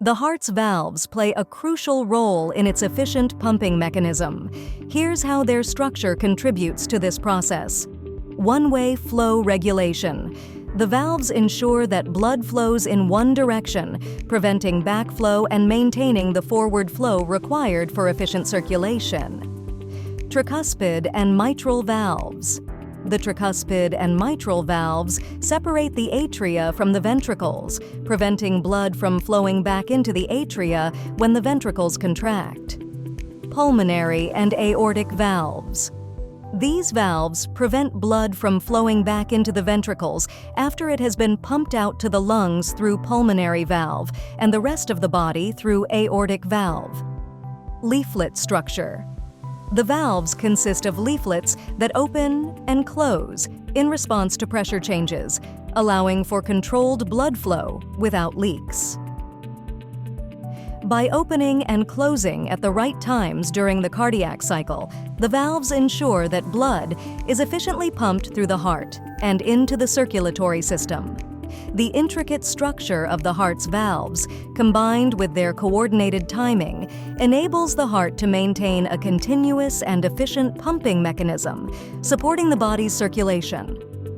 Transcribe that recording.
The heart's valves play a crucial role in its efficient pumping mechanism. Here's how their structure contributes to this process. One-way flow regulation. The valves ensure that blood flows in one direction, preventing backflow and maintaining the forward flow required for efficient circulation. Tricuspid and mitral valves. The tricuspid and mitral valves separate the atria from the ventricles, preventing blood from flowing back into the atria when the ventricles contract. Pulmonary and aortic valves. These valves prevent blood from flowing back into the ventricles after it has been pumped out to the lungs through pulmonary valve and the rest of the body through aortic valve. Leaflet structure. The valves consist of leaflets that open and close in response to pressure changes, allowing for controlled blood flow without leaks. By opening and closing at the right times during the cardiac cycle, the valves ensure that blood is efficiently pumped through the heart and into the circulatory system. The intricate structure of the heart's valves, combined with their coordinated timing, enables the heart to maintain a continuous and efficient pumping mechanism, supporting the body's circulation.